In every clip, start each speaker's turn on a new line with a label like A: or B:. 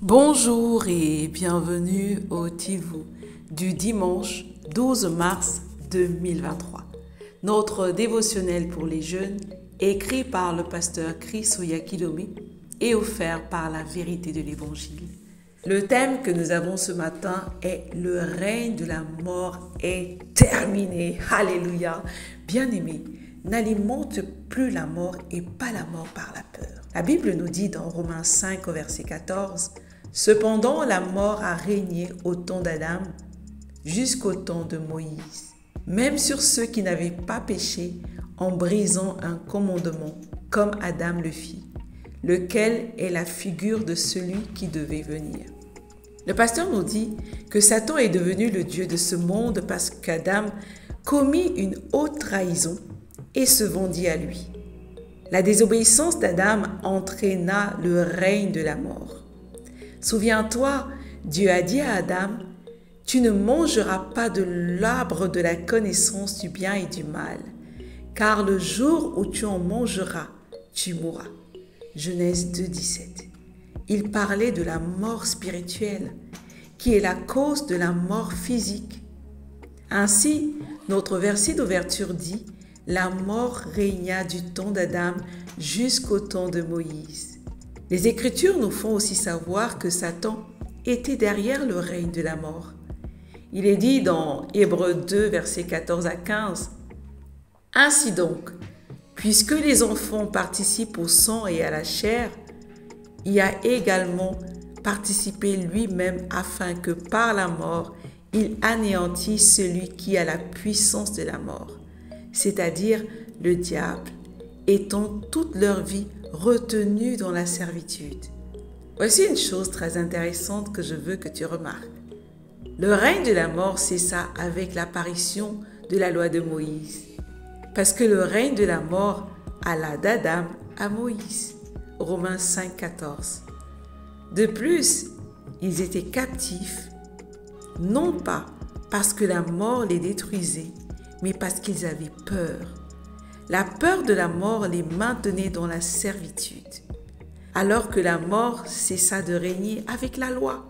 A: Bonjour et bienvenue au Tivou du dimanche 12 mars 2023. Notre dévotionnel pour les jeunes, écrit par le pasteur Chris Oyakhilome et offert par la vérité de l'Évangile. Le thème que nous avons ce matin est « Le règne de la mort est terminé ». Alléluia. Bien-aimés, n'alimente plus la mort et pas la mort par la peur. La Bible nous dit dans Romains 5 au verset 14 « Cependant la mort a régné au temps d'Adam jusqu'au temps de Moïse, même sur ceux qui n'avaient pas péché en brisant un commandement comme Adam le fit, lequel est la figure de celui qui devait venir. » Le pasteur nous dit que Satan est devenu le Dieu de ce monde parce qu'Adam commit une haute trahison et se vendit à lui. La désobéissance d'Adam entraîna le règne de la mort. Souviens-toi, Dieu a dit à Adam, « Tu ne mangeras pas de l'arbre de la connaissance du bien et du mal, car le jour où tu en mangeras, tu mourras. » Genèse 2, 17. Il parlait de la mort spirituelle, qui est la cause de la mort physique. Ainsi, notre verset d'ouverture dit « La mort régna du temps d'Adam jusqu'au temps de Moïse ». Les Écritures nous font aussi savoir que Satan était derrière le règne de la mort. Il est dit dans Hébreux 2, versets 14 à 15 « Ainsi donc, puisque les enfants participent au sang et à la chair, il a également participé lui-même afin que par la mort, il anéantisse celui qui a la puissance de la mort, c'est-à-dire le diable, étant toute leur vie retenus dans la servitude. » Voici une chose très intéressante que je veux que tu remarques. Le règne de la mort cessa avec l'apparition de la loi de Moïse, parce que le règne de la mort alla d'Adam à Moïse. Romains 5, 14. De plus, ils étaient captifs, non pas parce que la mort les détruisait, mais parce qu'ils avaient peur. La peur de la mort les maintenait dans la servitude, alors que la mort cessa de régner avec la loi.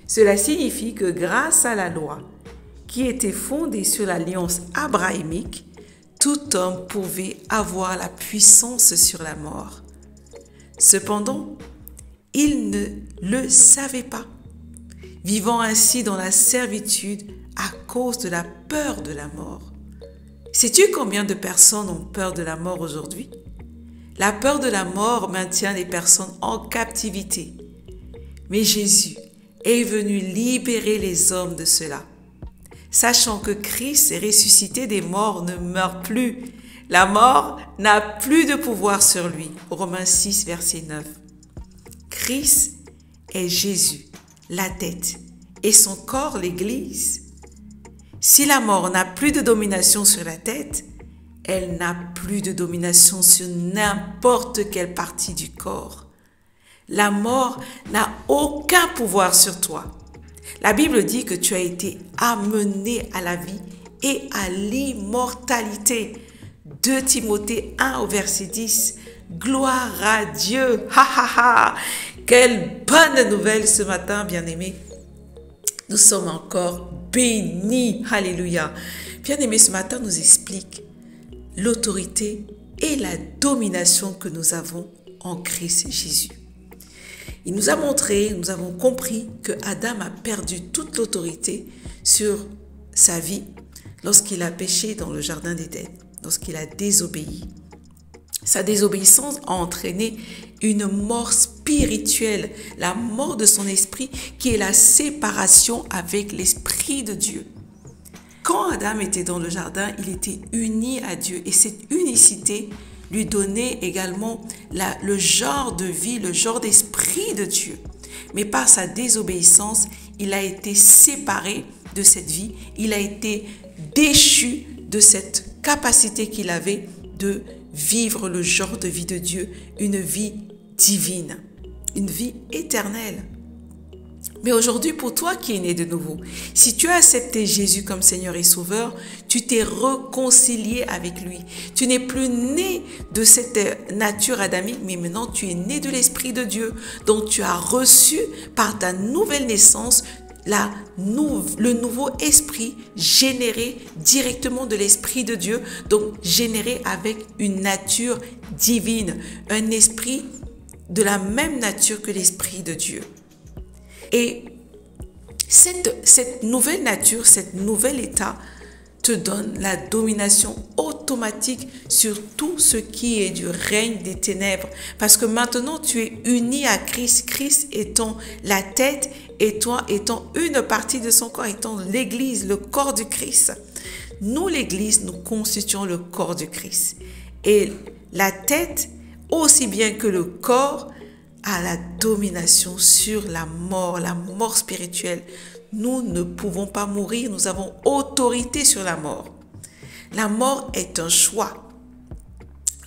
A: Cela signifie que grâce à la loi, qui était fondée sur l'alliance abrahamique, tout homme pouvait avoir la puissance sur la mort. Cependant, ils ne le savaient pas, vivant ainsi dans la servitude à cause de la peur de la mort. Sais-tu combien de personnes ont peur de la mort aujourd'hui? La peur de la mort maintient les personnes en captivité. Mais Jésus est venu libérer les hommes de cela. Sachant que Christ est ressuscité des morts ne meurt plus. La mort n'a plus de pouvoir sur lui. Romains 6, verset 9. Christ est Jésus, la tête, et son corps, l'Église. Si la mort n'a plus de domination sur la tête, elle n'a plus de domination sur n'importe quelle partie du corps. La mort n'a aucun pouvoir sur toi. La Bible dit que tu as été amené à la vie et à l'immortalité. 2 Timothée 1 au verset 10. Gloire à Dieu. Ha ha ha. Quelle bonne nouvelle ce matin, bien-aimés. Nous sommes encore bénis. Alléluia. Bien-aimés, ce matin nous explique l'autorité et la domination que nous avons en Christ Jésus. Il nous a montré, nous avons compris que Adam a perdu toute l'autorité sur sa vie lorsqu'il a péché dans le jardin d'Éden, lorsqu'il a désobéi. Sa désobéissance a entraîné une mort spirituelle, la mort de son esprit qui est la séparation avec l'Esprit de Dieu. Quand Adam était dans le jardin, il était uni à Dieu et cette unicité lui donnait également le genre de vie, le genre d'esprit de Dieu. Mais par sa désobéissance, il a été séparé de cette vie, il a été déchu de cette capacité qu'il avait de vivre le genre de vie de Dieu, une vie divine, une vie éternelle. Mais aujourd'hui, pour toi qui es né de nouveau, si tu as accepté Jésus comme Seigneur et Sauveur, tu t'es réconcilié avec lui. Tu n'es plus né de cette nature adamique, mais maintenant tu es né de l'Esprit de Dieu. Donc tu as reçu par ta nouvelle naissance le nouveau esprit généré directement de l'Esprit de Dieu, donc généré avec une nature divine, un esprit de la même nature que l'Esprit de Dieu. Et cette nouvelle nature, cet nouvel état te donne la domination automatique sur tout ce qui est du règne des ténèbres. Parce que maintenant, tu es uni à Christ, Christ étant la tête et toi étant une partie de son corps, étant l'Église, le corps du Christ. Nous, l'Église, nous constituons le corps du Christ. Et la tête, aussi bien que le corps, a la domination sur la mort spirituelle. Nous ne pouvons pas mourir, nous avons autorité sur la mort. La mort est un choix.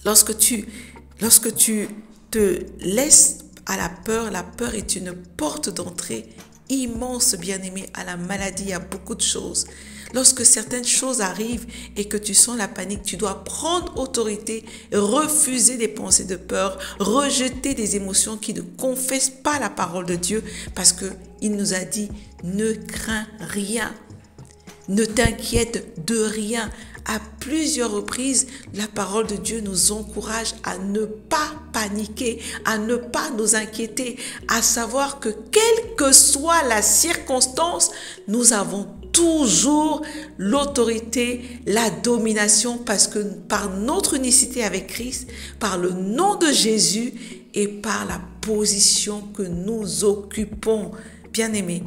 A: Lorsque tu te laisses à la peur est une porte d'entrée immense, bien-aimé, à la maladie, à beaucoup de choses. Lorsque certaines choses arrivent et que tu sens la panique, tu dois prendre autorité, refuser des pensées de peur, rejeter des émotions qui ne confessent pas la parole de Dieu parce qu'il nous a dit « Ne crains rien, ne t'inquiète de rien ». À plusieurs reprises, la parole de Dieu nous encourage à ne pas paniquer, à ne pas nous inquiéter, à savoir que quelle que soit la circonstance, nous avons toujours l'autorité, la domination, parce que par notre unicité avec Christ, par le nom de Jésus et par la position que nous occupons, bien-aimés,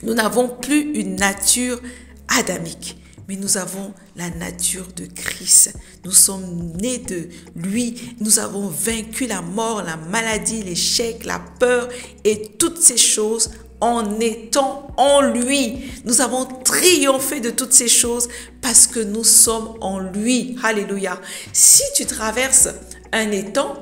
A: nous n'avons plus une nature adamique. Mais nous avons la nature de Christ. Nous sommes nés de lui. Nous avons vaincu la mort, la maladie, l'échec, la peur et toutes ces choses en étant en lui. Nous avons triomphé de toutes ces choses parce que nous sommes en lui. Alléluia. Si tu traverses un étang,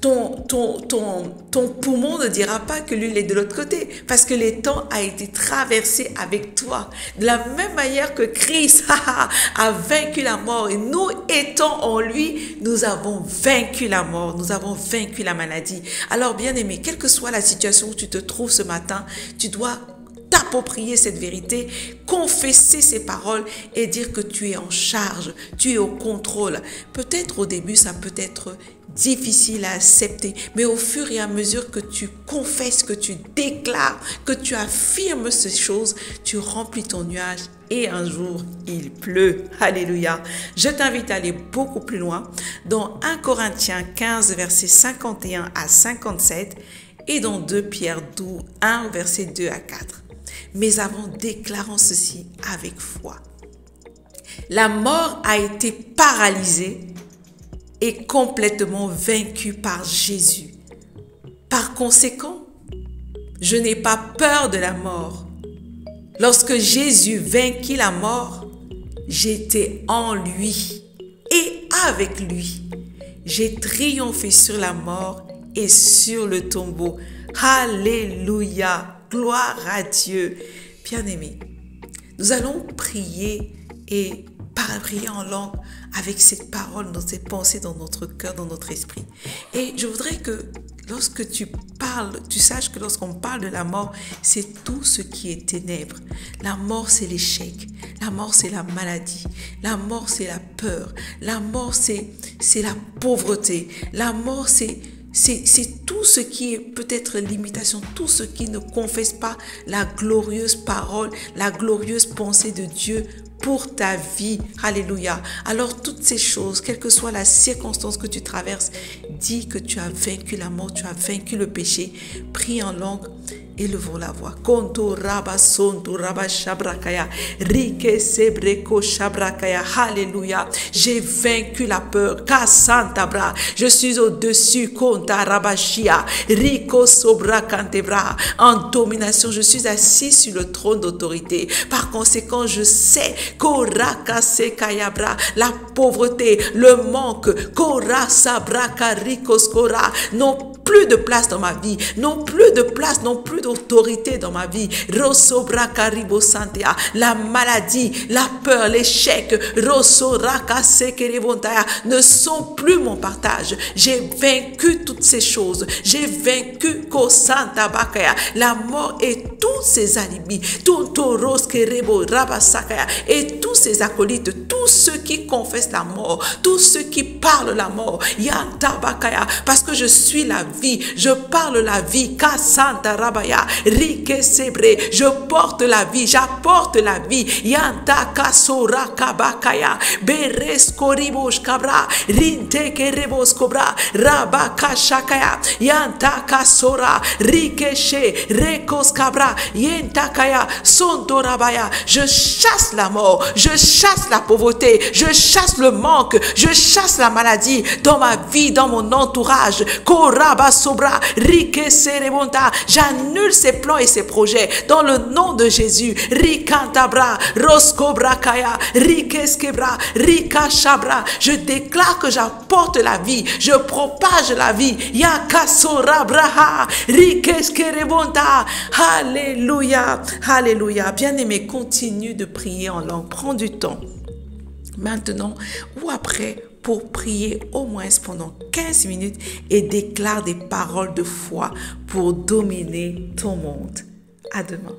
A: ton poumon ne dira pas que l'huile est de l'autre côté parce que l'étang a été traversé avec toi. De la même manière que Christ a vaincu la mort et nous étant en lui, nous avons vaincu la mort, nous avons vaincu la maladie. Alors bien aimé, quelle que soit la situation où tu te trouves ce matin, tu dois t'approprier cette vérité, confesser ces paroles et dire que tu es en charge, tu es au contrôle. Peut-être au début, ça peut être difficile à accepter, mais au fur et à mesure que tu confesses, que tu déclares, que tu affirmes ces choses, tu remplis ton nuage et un jour, il pleut. Alléluia. Je t'invite à aller beaucoup plus loin dans 1 Corinthiens 15, versets 51 à 57 et dans 2 Pierre 1, versets 2 à 4. Mais avant, déclarons ceci avec foi. La mort a été paralysée et complètement vaincue par Jésus. Par conséquent, je n'ai pas peur de la mort. Lorsque Jésus vainquit la mort, j'étais en lui et avec lui. J'ai triomphé sur la mort et sur le tombeau. Alléluia! Gloire à Dieu. Bien-aimés, nous allons prier et prier en langue avec cette parole, dans ces pensées dans notre cœur, dans notre esprit. Et je voudrais que lorsque tu parles, tu saches que lorsqu'on parle de la mort, c'est tout ce qui est ténèbres. La mort, c'est l'échec. La mort, c'est la maladie. La mort, c'est la peur. La mort, c'est la pauvreté. La mort, c'est tout ce qui est peut-être limitation, tout ce qui ne confesse pas la glorieuse parole, la glorieuse pensée de Dieu pour ta vie. Alléluia. Alors toutes ces choses, quelle que soit la circonstance que tu traverses, dis que tu as vaincu la mort, tu as vaincu le péché. Prie en langue. Élevons la voix. Konto raba sonto raba shabrakaya. Rike sebreko shabrakaya. Alléluia. J'ai vaincu la peur. Kasantabra. Je suis au-dessus. Konta rabashia. Riko sobrakantebra. En domination, je suis assis sur le trône d'autorité. Par conséquent, je sais Koraka sekayabra. La pauvreté, le manque. Kora sabraka rikoskora. Non plus de place dans ma vie, n'ont plus de place, n'ont plus d'autorité dans ma vie. Rosobra karibo santea, la maladie, la peur, l'échec, rosoraka sekerebontaya ne sont plus mon partage. J'ai vaincu toutes ces choses. J'ai vaincu Kosanta Bakaya, la mort et tous ses alibis, tout Toros Kerebo Rabasakaya et tous ses acolytes, tous ceux qui confessent la mort, tous ceux qui parlent la mort, Yanta Bakaya, parce que je suis la vie, je parle la vie, Kasanta Rabaya, Rike Sebre, je porte la vie, j'apporte la vie, Yanta Kasora Kabakaya, Beres Koribosh Kabra, Rinte Kerebos Kobra, Rabaka Shakaya, Yanta Kasora, Rikeshe, Rekos Kabra, Yentakaya, Sondorabaya, je chasse la mort, je chasse la pauvreté, je chasse le manque, je chasse la maladie dans ma vie, dans mon entourage. Koraba Sobra, Rikeserebonta, j'annule ses plans et ses projets dans le nom de Jésus. Rikantabra, Roskobra Kaya, Rikeskebra, Rikashabra, je déclare que j'apporte la vie, je propage la vie. Yakasorabraha, Rikeskerebonta. Alléluia, alléluia. Bien-aimé, continue de prier en langue. Prends du temps maintenant ou après pour prier au moins pendant 15 minutes et déclare des paroles de foi pour dominer ton monde. À demain.